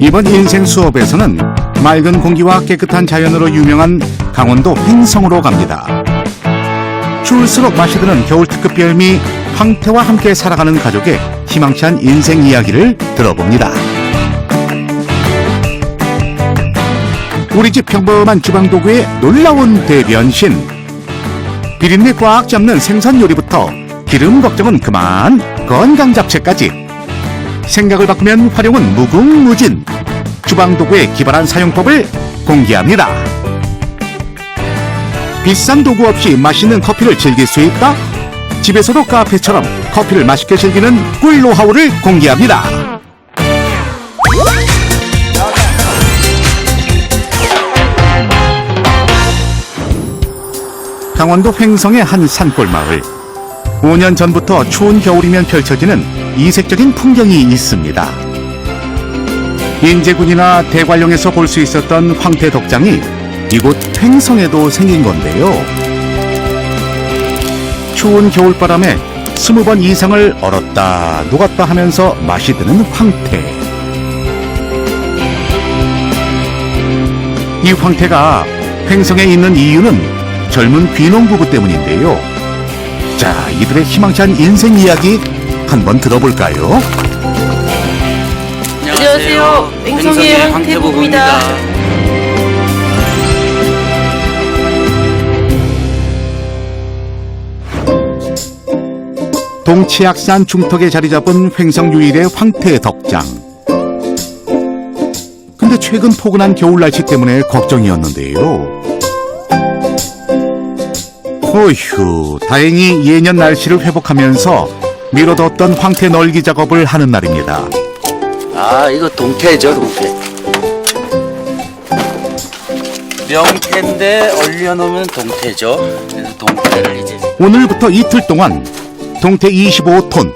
이번 인생 수업에서는 맑은 공기와 깨끗한 자연으로 유명한 강원도 횡성으로 갑니다. 추울수록 맛이 드는 겨울 특급 별미 황태와 함께 살아가는 가족의 희망찬 인생 이야기를 들어봅니다. 우리 집 평범한 주방도구의 놀라운 대변신. 비린내 꽉 잡는 생선 요리부터 기름 걱정은 그만, 건강 잡채까지. 생각을 바꾸면 활용은 무궁무진. 주방도구의 기발한 사용법을 공개합니다. 비싼 도구 없이 맛있는 커피를 즐길 수 있다? 집에서도 카페처럼 커피를 맛있게 즐기는 꿀 노하우를 공개합니다. 강원도 횡성의 한 산골 마을. 5년 전부터 추운 겨울이면 펼쳐지는 이색적인 풍경이 있습니다. 인제군이나 대관령에서 볼 수 있었던 황태 덕장이 이곳 횡성에도 생긴 건데요. 추운 겨울바람에 20번 이상을 얼었다 녹았다 하면서 맛이 드는 황태. 이 황태가 횡성에 있는 이유는 젊은 귀농부부 때문인데요. 자, 이들의 희망찬 인생 이야기 한번 들어볼까요? 안녕하세요. 횡성의 황태부부입니다. 동치악산 중턱에 자리 잡은 횡성 유일의 황태 덕장. 근데 최근 포근한 겨울 날씨 때문에 걱정이었는데요. 어휴, 다행히 예년 날씨를 회복하면서 미뤄뒀던 황태 널기 작업을 하는 날입니다. 아, 이거 동태죠, 동태. 명태인데 얼려놓으면 동태죠. 그래서 동태를 이제 오늘부터 이틀 동안 동태 25톤,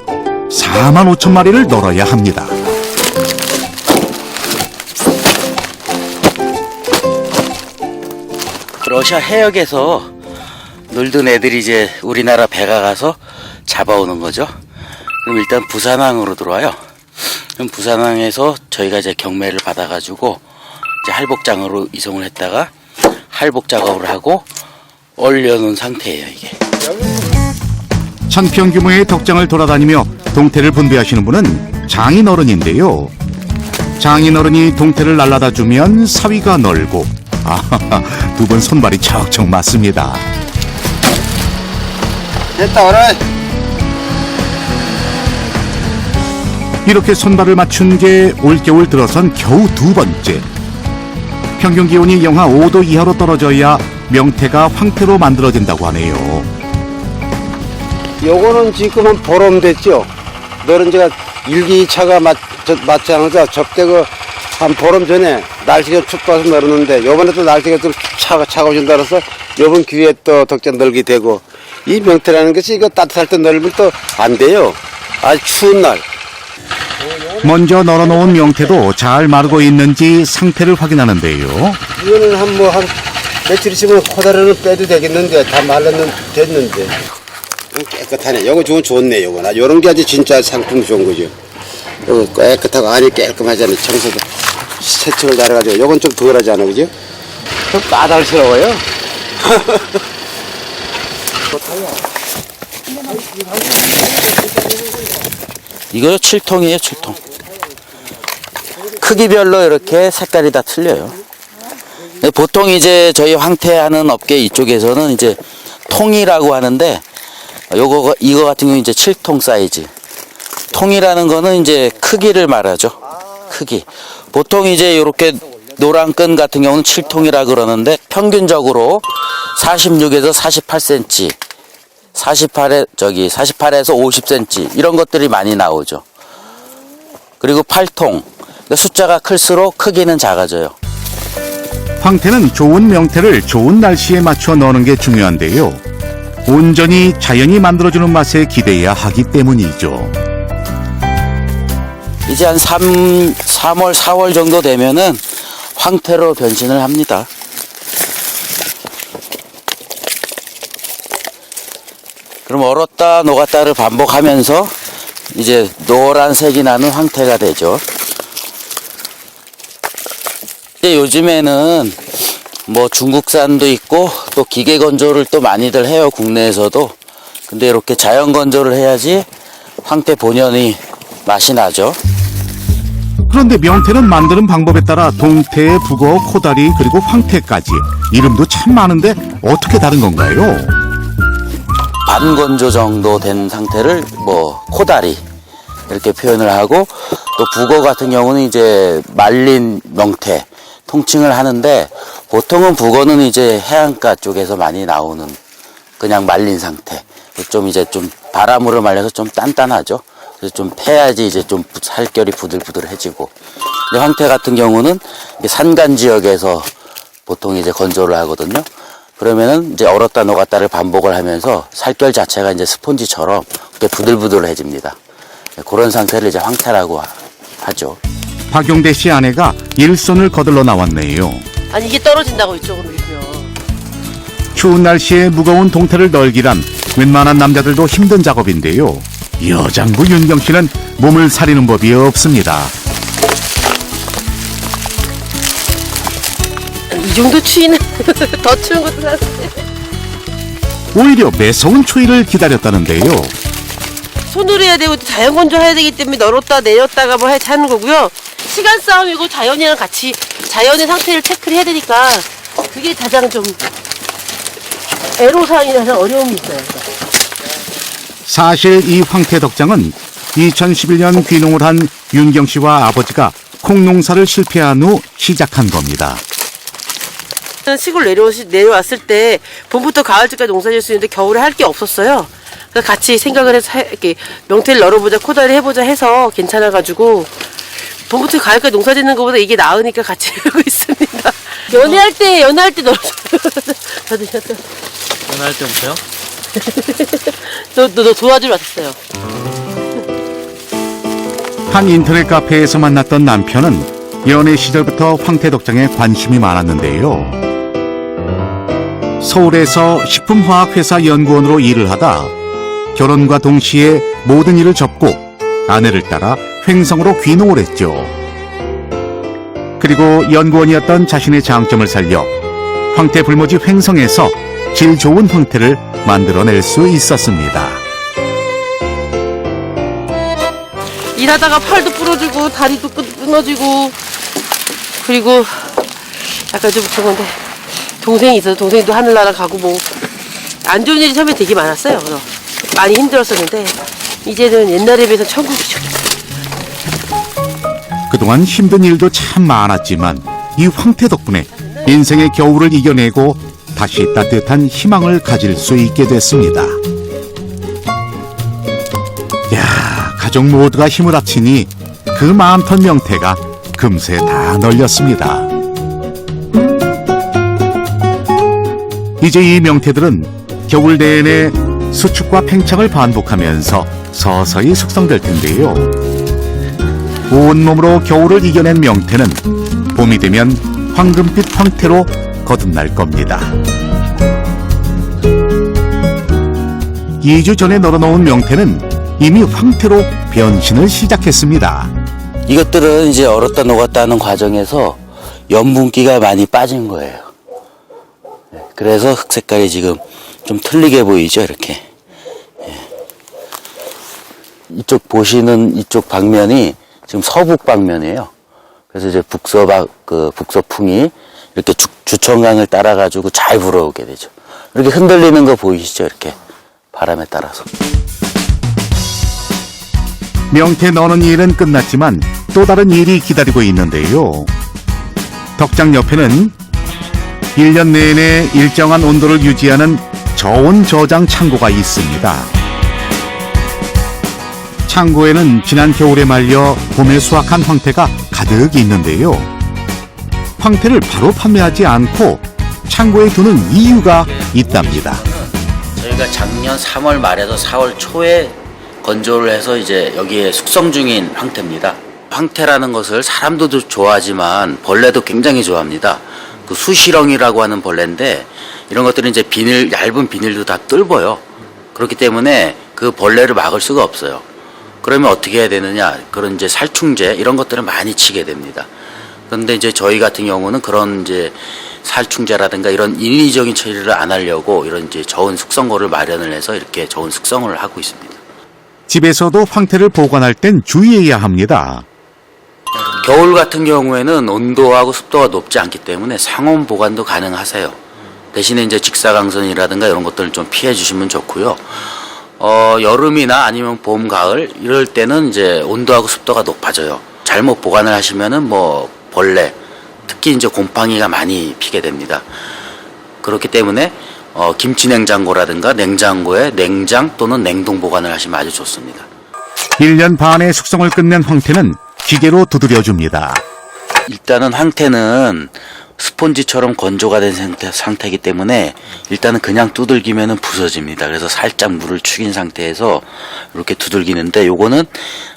45,000마리를 널어야 합니다. 러시아 해역에서 놀던 애들이 이제 우리나라 배가 가서 잡아오는 거죠. 그럼 일단 부산항으로 들어와요. 그럼 부산항에서 저희가 이제 경매를 받아가지고 이제 할복장으로 이송을 했다가 할복 작업을 하고 얼려놓은 상태예요, 이게. 1000평 규모의 덕장을 돌아다니며 동태를 분배하시는 분은 장인어른인데요. 장인어른이 동태를 날라다 주면 사위가 널고, 아하하, 두 분 손발이 척척 맞습니다. 됐다, 어른. 이렇게 손발을 맞춘 게 올겨울 들어선 겨우 두 번째. 평균 기온이 영하 5도 이하로 떨어져야 명태가 황태로 만들어진다고 하네요. 요거는 지금 한 보름 됐죠. 너는 제가 일기차가 맞지 않아서 접대고 한 보름 전에 날씨가 춥다서 널었는데 요번에 또 날씨가 좀 차가워진다 그래서 요번 기회에 또 덕자 널게 되고, 이 명태라는 것이 이거 따뜻할 때 널면 또 안 돼요. 아주 추운 날. 먼저 널어놓은 명태도 잘 마르고 있는지 상태를 확인하는데요. 이거는 한 며칠 있으면 코다리는 빼도 되겠는데 다 됐는데. 깨끗하네. 요거 좋네, 요거. 요런 게 아주 진짜 상품 좋은 거죠. 요거 깨끗하고 안이 깔끔하잖아요. 청소도 세척을 잘해가지고. 요건 좀 덜하지 않아, 그죠? 좀 까달스러워요. 이거 7통이에요, 7통. 크기별로 이렇게 색깔이 다 틀려요. 보통 이제 저희 황태하는 업계 이쪽에서는 이제 통이라고 하는데, 이거 같은 경우 이제 7통 사이즈. 통이라는 거는 이제 크기를 말하죠. 크기. 보통 이제 이렇게 노란 끈 같은 경우는 7통이라 그러는데, 평균적으로 46에서 48cm, 48에서 50cm 이런 것들이 많이 나오죠. 그리고 8통. 그러니까 숫자가 클수록 크기는 작아져요. 황태는 좋은 명태를 좋은 날씨에 맞춰 넣는 게 중요한데요. 온전히 자연이 만들어주는 맛에 기대해야 하기 때문이죠. 이제 한 3월, 4월 정도 되면은 황태로 변신을 합니다. 그럼 얼었다 녹았다를 반복하면서 이제 노란색이 나는 황태가 되죠. 근데 요즘에는 뭐 중국산도 있고 또 기계 건조를 또 많이들 해요, 국내에서도. 근데 이렇게 자연 건조를 해야지 황태 본연의 맛이 나죠. 그런데 명태는 만드는 방법에 따라 동태, 북어, 코다리 그리고 황태까지 이름도 참 많은데 어떻게 다른 건가요? 반건조 정도 된 상태를 뭐 코다리 이렇게 표현을 하고, 또 북어 같은 경우는 이제 말린 명태 통칭을 하는데, 보통은 북어는 이제 해안가 쪽에서 많이 나오는 그냥 말린 상태. 좀 이제 좀 바람으로 말려서 좀 단단하죠. 그래서 좀 패야지 이제 좀 살결이 부들부들해지고. 근데 황태 같은 경우는 산간 지역에서 보통 이제 건조를 하거든요. 그러면은 이제 얼었다 녹았다를 반복을 하면서 살결 자체가 이제 스폰지처럼 이렇게 부들부들해집니다. 그런 상태를 이제 황태라고 하죠. 박용대 씨 아내가 일손을 거들러 나왔네요. 아니 이게 떨어진다고 이쪽으로 밀면. 추운 날씨에 무거운 동태를 널기란 웬만한 남자들도 힘든 작업인데요. 여장부 윤경 씨는 몸을 사리는 법이 없습니다. 이 정도 추위는 더 추운 것도 사는데. 오히려 매서운 추위를 기다렸다는데요. 손으로 해야 되고 자연 건조해야 되기 때문에 널었다 내렸다가 뭐 하는 거고요. 시간 싸움이고 자연이랑 같이 자연의 상태를 체크를 해야 되니까 그게 가장 좀 애로사항이라서 어려움이 있어요. 사실 이 황태 덕장은 2011년 귀농을 한 윤경 씨와 아버지가 콩농사를 실패한 후 시작한 겁니다. 시골 내려왔을 때 봄부터 가을쯤까지 농사 지을 수 있는데 겨울에 할 게 없었어요. 그래서 같이 생각을 해서 이렇게 명태를 널어보자, 코다리 해보자 해서 괜찮아가지고 봄부터 가을까지 농사 짓는 것보다 이게 나으니까 같이 하고 있습니다. 연애할 때 널었어요. 연애할 때부터요? 너 도와주러 왔었어요. 한 인터넷 카페에서 만났던 남편은 연애 시절부터 황태 덕장에 관심이 많았는데요. 서울에서 식품화학회사 연구원으로 일을 하다 결혼과 동시에 모든 일을 접고 아내를 따라 횡성으로 귀농을 했죠. 그리고 연구원이었던 자신의 장점을 살려 황태 불모지 횡성에서 질 좋은 황태를 만들어낼 수 있었습니다. 일하다가 팔도 부러지고 다리도 끊어지고 그리고 약간 좀 그런 건데 동생이 있어서 동생도 하늘나라 가고 뭐 안 좋은 일이 처음에 되게 많았어요. 그래서 많이 힘들었었는데 이제는 옛날에 비해서 천국이죠. 그동안 힘든 일도 참 많았지만 이 황태 덕분에 인생의 겨울을 이겨내고 다시 따뜻한 희망을 가질 수 있게 됐습니다. 야, 가족 모두가 힘을 합치니 그 마음턴 명태가 금세 다 널렸습니다. 이제 이 명태들은 겨울 내내 수축과 팽창을 반복하면서 서서히 숙성될 텐데요. 온몸으로 겨울을 이겨낸 명태는 봄이 되면 황금빛 황태로 거듭날 겁니다. 2주 전에 널어놓은 명태는 이미 황태로 변신을 시작했습니다. 이것들은 이제 얼었다 녹았다 하는 과정에서 염분기가 많이 빠진 거예요. 그래서 흙 색깔이 지금 좀 틀리게 보이죠, 이렇게. 이쪽 보시는 이쪽 방면이 지금 서북 방면이에요. 그래서 이제 북서풍이 이렇게 주천강을 따라가지고 잘 불어오게 되죠. 이렇게 흔들리는 거 보이시죠, 이렇게 바람에 따라서. 명태 너는 일은 끝났지만 또 다른 일이 기다리고 있는데요. 덕장 옆에는 1년 내내 일정한 온도를 유지하는 저온 저장 창고가 있습니다. 창고에는 지난 겨울에 말려 봄에 수확한 황태가 가득 있는데요. 황태를 바로 판매하지 않고 창고에 두는 이유가 있답니다. 저희가 작년 3월 말에서 4월 초에 건조를 해서 이제 여기에 숙성 중인 황태입니다. 황태라는 것을 사람도 좋아하지만 벌레도 굉장히 좋아합니다. 그 수시렁이라고 하는 벌레인데 이런 것들은 이제 얇은 비닐도 다 뚫어요. 그렇기 때문에 그 벌레를 막을 수가 없어요. 그러면 어떻게 해야 되느냐? 그런 이제 살충제 이런 것들을 많이 치게 됩니다. 그런데 이제 저희 같은 경우는 그런 이제 살충제라든가 이런 인위적인 처리를 안 하려고 이런 이제 저온 숙성고를 마련을 해서 이렇게 저온 숙성을 하고 있습니다. 집에서도 황태를 보관할 땐 주의해야 합니다. 겨울 같은 경우에는 온도하고 습도가 높지 않기 때문에 상온 보관도 가능하세요. 대신에 이제 직사광선이라든가 이런 것들을 좀 피해 주시면 좋고요. 여름이나 아니면 봄, 가을 이럴 때는 이제 온도하고 습도가 높아져요. 잘못 보관을 하시면은 뭐 벌레, 특히 이제 곰팡이가 많이 피게 됩니다. 그렇기 때문에 김치 냉장고라든가 냉장고에 냉장 또는 냉동 보관을 하시면 아주 좋습니다. 1년 반의 숙성을 끝낸 황태는 기계로 두드려줍니다. 일단은 황태는 스폰지처럼 건조가 된 상태이기 때문에 일단은 그냥 두들기면은 부서집니다. 그래서 살짝 물을 축인 상태에서 이렇게 두들기는데 요거는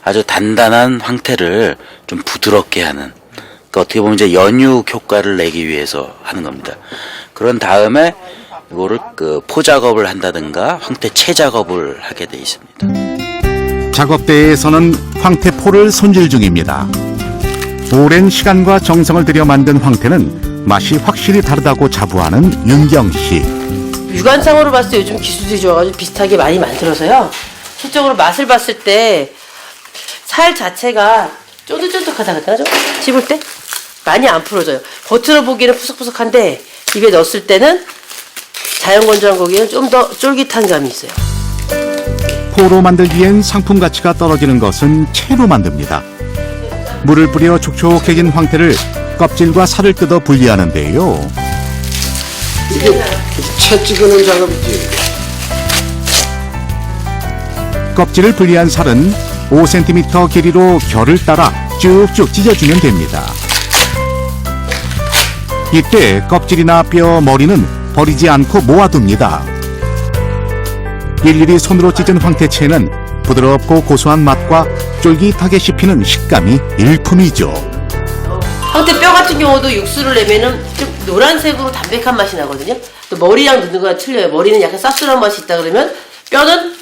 아주 단단한 황태를 좀 부드럽게 하는, 그러니까 어떻게 보면 이제 연육 효과를 내기 위해서 하는 겁니다. 그런 다음에 이거를 그 포 작업을 한다든가 황태 채 작업을 하게 돼 있습니다. 작업대에서는 황태포를 손질 중입니다. 오랜 시간과 정성을 들여 만든 황태는 맛이 확실히 다르다고 자부하는 윤경 씨. 육안상으로 봤을 때 요즘 기술들이 좋아가지고 비슷하게 많이 만들어서요. 실적으로 맛을 봤을 때 살 자체가 쫀득쫀득하다 그러죠? 씹을 때 많이 안 풀어져요. 겉으로 보기에는 푸석푸석한데 입에 넣었을 때는 자연 건조한 고기는 좀 더 쫄깃한 감이 있어요. 포로 만들기엔 상품 가치가 떨어지는 것은 채로 만듭니다. 물을 뿌려 촉촉해진 황태를 껍질과 살을 뜯어 분리하는데요. 이게 채 찍는 작업이지. 껍질을 분리한 살은 5cm 길이로 결을 따라 쭉쭉 찢어주면 됩니다. 이때 껍질이나 뼈, 머리는 버리지 않고 모아둡니다. 일일이 손으로 찢은 황태채는 부드럽고 고소한 맛과 쫄깃하게 씹히는 식감이 일품이죠. 황태 뼈 같은 경우도 육수를 내면은 좀 노란색으로 담백한 맛이 나거든요. 또 머리랑 넣는 거랑 틀려요. 머리는 약간 쌉쌀한 맛이 있다 그러면 뼈는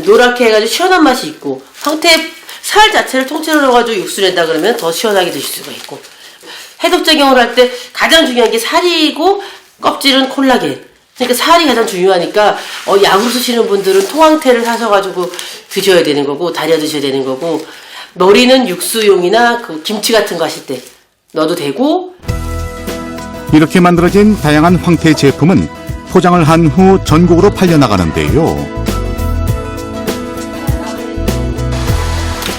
노랗게 해가지고 시원한 맛이 있고, 황태 살 자체를 통째로 넣어가지고 육수 낸다 그러면 더 시원하게 드실 수가 있고, 해독작용을 할 때 가장 중요한 게 살이고 껍질은 콜라겐. 그러니까 살이 가장 중요하니까 약으로 쓰시는 분들은 통황태를 사셔가지고 드셔야 되는 거고, 달여 드셔야 되는 거고, 머리는 육수용이나 그 김치 같은 거 하실 때 넣어도 되고. 이렇게 만들어진 다양한 황태 제품은 포장을 한 후 전국으로 팔려나가는데요.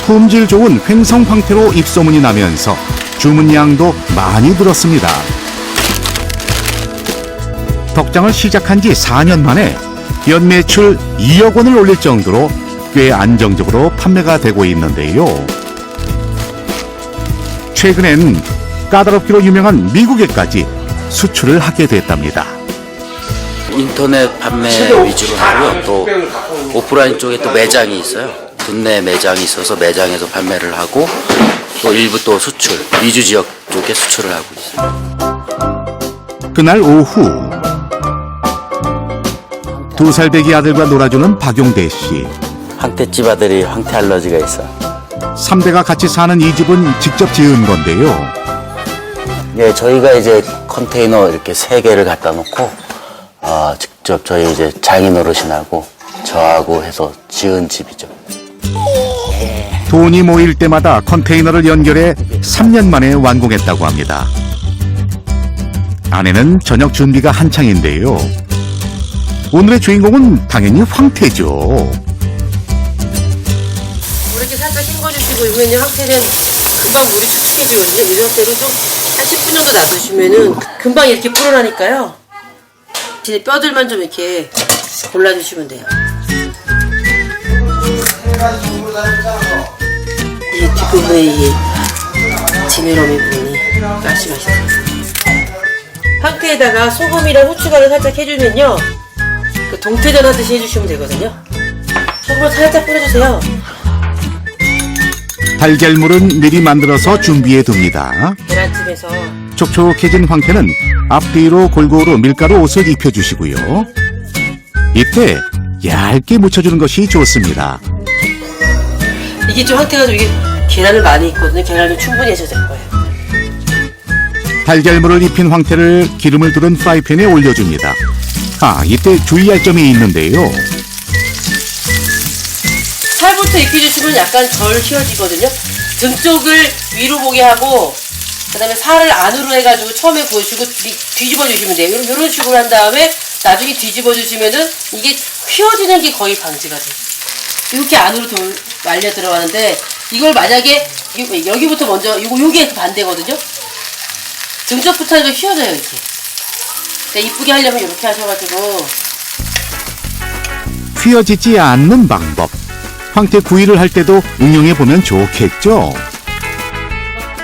품질 좋은 횡성 황태로 입소문이 나면서 주문량도 많이 늘었습니다. 덕장을 시작한 지 4년 만에 연매출 2억 원을 올릴 정도로 꽤 안정적으로 판매가 되고 있는데요. 최근엔 까다롭기로 유명한 미국에까지 수출을 하게 됐답니다. 인터넷 판매 위주로 하고요. 또 오프라인 쪽에 또 매장이 있어요. 국내 매장이 있어서 매장에서 판매를 하고, 또 일부 또 수출, 미주 지역 쪽에 수출을 하고 있습니다. 그날 오후 2살배기 아들과 놀아주는 박용대 씨. 황태집 아들이 황태 알러지가 있어. 3대가 같이 사는 이 집은 직접 지은 건데요. 예, 저희가 이제 컨테이너 이렇게 3개를 갖다 놓고 직접 저희 이제 장인 어르신하고 저하고 해서 지은 집이죠. 돈이 모일 때마다 컨테이너를 연결해 3년 만에 완공했다고 합니다. 아내는 저녁 준비가 한창인데요. 오늘의 주인공은 당연히 황태죠. 이렇게 살짝 헹궈주시고, 이번에는 황태는 금방 물이 축축해지거든요. 이 상태로 좀 한 10분 정도 놔두시면은 금방 이렇게 불어나니까요. 이제 뼈들만 좀 이렇게 골라주시면 돼요. 이 뒷부분에 이 지느러미 부분이 맛이 맛있어요. 황태에다가 소금이랑 후추간을 살짝 해주면요, 그 동태전 하듯이 해주시면 되거든요. 소금을 살짝 뿌려주세요. 달걀물은 미리 만들어서 준비해 둡니다. 계란찜에서 촉촉해진 황태는 앞뒤로 골고루 밀가루 옷을 입혀주시고요. 이때 얇게 묻혀주는 것이 좋습니다. 이게 좀 황태가 좀 이게 계란을 많이 있거든요. 계란을 충분히 하셔도 될 거예요. 달걀물을 입힌 황태를 기름을 두른 프라이팬에 올려줍니다. 이때 주의할 점이 있는데요. 살부터 익혀주시면 약간 덜 휘어지거든요. 등 쪽을 위로 보게 하고 그 다음에 살을 안으로 해가지고 처음에 구우시고 뒤집어 주시면 돼요. 이런 식으로 한 다음에 나중에 뒤집어 주시면은 이게 휘어지는 게 거의 방지가 돼요. 이렇게 안으로 말려 들어가는데 이걸 만약에 여기부터 먼저 요게 반대거든요. 등 쪽부터 이거 휘어져요 이렇게. 근데 이쁘게 하려면 이렇게 하셔가지고 휘어지지 않는 방법. 황태 구이를 할 때도 응용해보면 좋겠죠.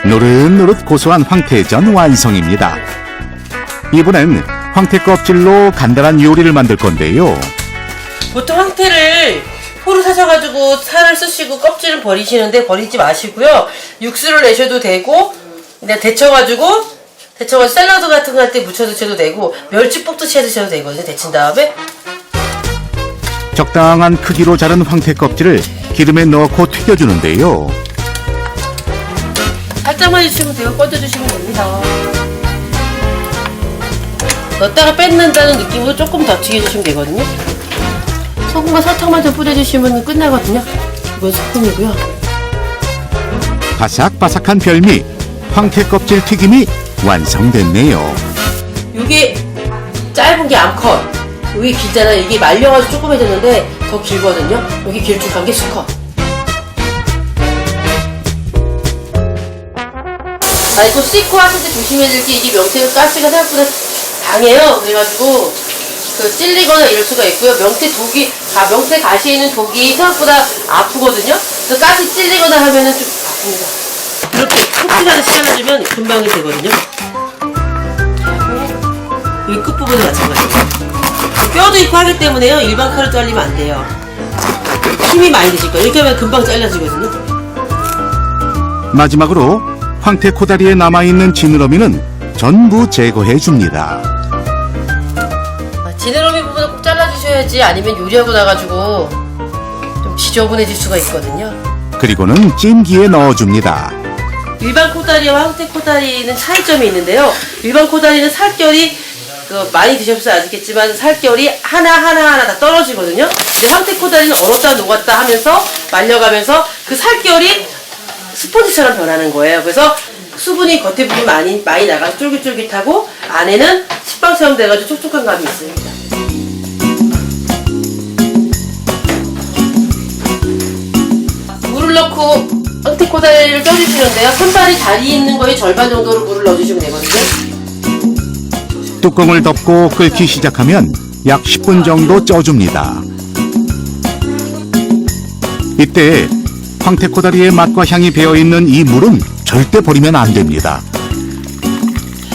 노릇노릇 고소한 황태전 완성입니다. 이번엔 황태 껍질로 간단한 요리를 만들 건데요. 보통 황태를 포로 사셔가지고 살을 쓰시고 껍질은 버리시는데 버리지 마시고요. 육수를 내셔도 되고 그냥 데쳐가지고 샐러드 같은 거 할 때 무쳐 드셔도 되고 멸치 볶듯이 해 드셔도 되거든요. 데친 다음에 적당한 크기로 자른 황태 껍질을 기름에 넣고 튀겨주는데요. 살짝만 해주시면 돼요. 꺼져주시면 됩니다. 넣었다가 뺏는다는 느낌으로 조금 더 튀겨주시면 되거든요. 소금과 설탕만 좀 뿌려주시면 끝나거든요. 이건 소금이고요. 바삭바삭한 별미 황태 껍질 튀김이 완성됐네요. 이게 짧은 게 암컷, 여기 길잖아요. 이게 말려가지고 조금 해졌는데 더 길거든요. 여기 길쭉한 게 수컷. 이거 씻고 하실 때 조심해야 될 게 이게 명태가 가스가 생각보다 강해요. 그래가지고 찔리거나 이럴 수가 있고요. 명태 가시에 있는 독이 생각보다 아프거든요. 그래서 가시 찔리거나 하면은 좀 아픕니다. 이렇게 콕질하듯이 잘라주면 금방이 되거든요. 여기 끝부분도 마찬가지예요. 뼈도 있고 하기 때문에요. 일반 칼로 잘리면 안 돼요. 힘이 많이 드실 거예요. 이렇게 하면 금방 잘라지거든요. 마지막으로 황태 코다리에 남아있는 지느러미는 전부 제거해줍니다. 지느러미 부분을 꼭 잘라주셔야지 아니면 요리하고 나가지고 좀 지저분해질 수가 있거든요. 그리고는 찜기에 넣어줍니다. 일반 코다리와 황태 코다리는 차이점이 있는데요. 일반 코다리는 살결이 많이 드셔보셔서 아시겠지만 살결이 하나 다 떨어지거든요. 근데 황태 코다리는 얼었다 녹았다 하면서 말려가면서 그 살결이 스펀지처럼 변하는 거예요. 그래서 수분이 겉에 부분 많이 나가서 쫄깃쫄깃하고 안에는 식빵처럼 돼가지고 촉촉한 감이 있습니다. 물을 넣고 황태 코다리를 쪄주시는데요. 손발이 다리 있는 거에 절반 정도로 물을 넣어주시면 되거든요. 뚜껑을 덮고 끓기 시작하면 약 10분 정도 쪄줍니다. 이때 황태 코다리의 맛과 향이 배어있는 이 물은 절대 버리면 안 됩니다.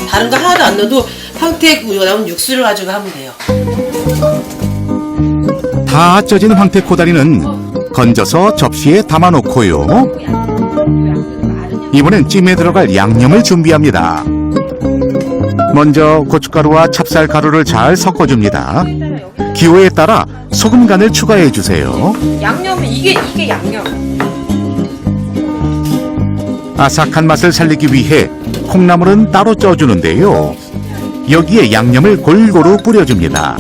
다른 거 하나도 안 넣어도 황태 우리가 나온 육수를 가지고 하면 돼요. 다 쪄진 황태 코다리는 건져서 접시에 담아놓고요. 이번엔 찜에 들어갈 양념을 준비합니다. 먼저 고춧가루와 찹쌀가루를 잘 섞어줍니다. 기호에 따라 소금 간을 추가해주세요. 양념은 이게 양념. 아삭한 맛을 살리기 위해 콩나물은 따로 쪄주는데요. 여기에 양념을 골고루 뿌려줍니다.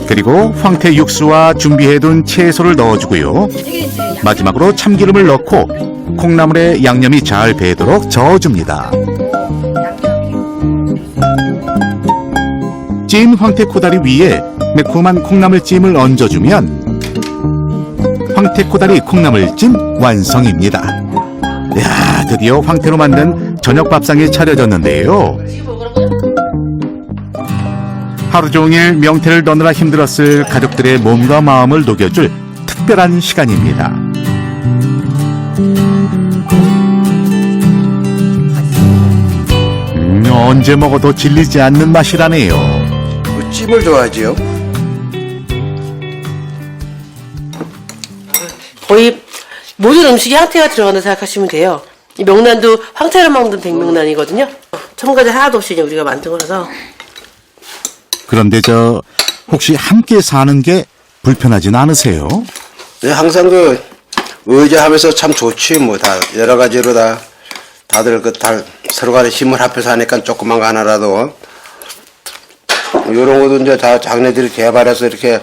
그리고 황태 육수와 준비해둔 채소를 넣어주고요. 마지막으로 참기름을 넣고 콩나물에 양념이 잘 배도록 저어줍니다. 찐 황태 코다리 위에 매콤한 콩나물찜을 얹어주면 황태 코다리 콩나물찜 완성입니다. 이야, 드디어 황태로 만든 저녁 밥상이 차려졌는데요. 하루 종일 명태를 넣느라 힘들었을 가족들의 몸과 마음을 녹여줄 특별한 시간입니다. 언제 먹어도 질리지 않는 맛이라네요. 찜을 좋아하지요. 거의 모든 음식에 황태가 들어간다 생각하시면 돼요. 이 명란도 황태를 먹는 백명란이거든요. 첨가제 하나도 없이 그냥 우리가 만든 거라서. 그런데 혹시 함께 사는 게 불편하진 않으세요? 네, 항상 의지하면서 참 좋지 뭐 다 여러 가지로 다들 다 서로 간에 힘을 합해서 하니까 조그만 거 하나라도 이런 것도 이제 다 장래들이 개발해서 이렇게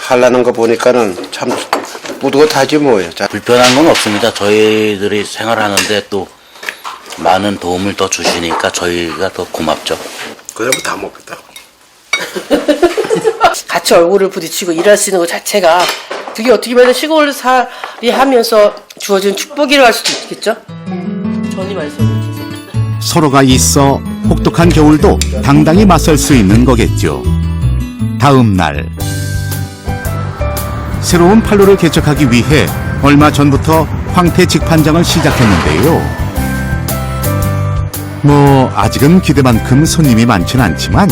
하려는 거 보니까는 참 뿌듯하지 뭐예요. 불편한 건 없습니다. 저희들이 생활하는데 또 많은 도움을 더 주시니까 저희가 더 고맙죠. 그러면 다 먹겠다. 같이 얼굴을 부딪히고 일할 수 있는 것 자체가 그게 어떻게 보면 시골살이 하면서 주어진 축복이라고 할 수도 있겠죠? 전이 말씀해 주세요. 서로가 있어 혹독한 겨울도 당당히 맞설 수 있는 거겠죠. 다음 날 새로운 판로를 개척하기 위해 얼마 전부터 황태 직판장을 시작했는데요. 뭐 아직은 기대만큼 손님이 많진 않지만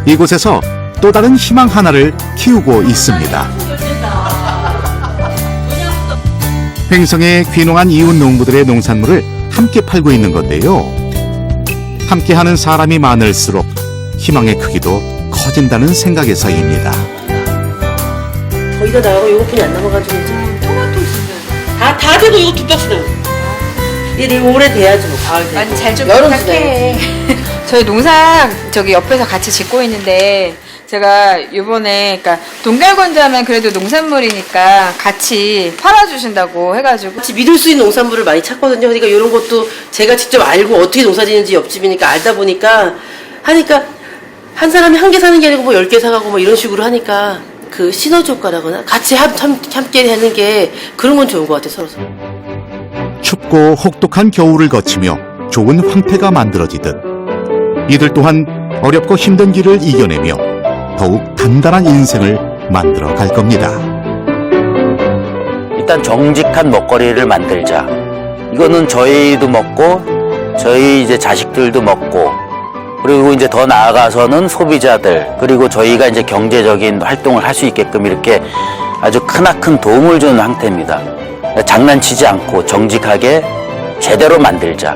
이곳에서 또 다른 희망 하나를 키우고 있습니다. 횡성의 귀농한 이웃 농부들의 농산물을 함께 팔고 있는 건데요. 함께하는 사람이 많을수록 희망의 크기도 커진다는 생각에서입니다. 거의 다 나가고 요거뿐이 안 남아가지고 이제 토마토 있으면 다 되고 이거 두 박스는 이게 오래 돼야지 뭐 가을 되고 많이 잘 좀 여름 부탁해. 저희 농사 저기 옆에서 같이 짓고 있는데 제가 요번에 그러니까 동갈건조하면 그래도 농산물이니까 같이 팔아주신다고 해가지고 같이 믿을 수 있는 농산물을 많이 찾거든요. 그러니까 이런 것도 제가 직접 알고 어떻게 농사 짓는지 옆집이니까 알다 보니까 하니까 한 사람이 한 개 사는 게 아니고 뭐 10개 사가고 뭐 이런 식으로 하니까 그 시너지 효과라거나 같이 함께 하는 게 그런 건 좋은 것 같아요. 서로. 춥고 혹독한 겨울을 거치며 좋은 황태가 만들어지듯 이들 또한 어렵고 힘든 길을 이겨내며 더욱 단단한 인생을 만들어 갈 겁니다. 일단 정직한 먹거리를 만들자. 이거는 저희도 먹고 저희 이제 자식들도 먹고 그리고 이제 더 나아가서는 소비자들 그리고 저희가 이제 경제적인 활동을 할 수 있게끔 이렇게 아주 크나큰 도움을 주는 황태입니다. 장난치지 않고 정직하게 제대로 만들자.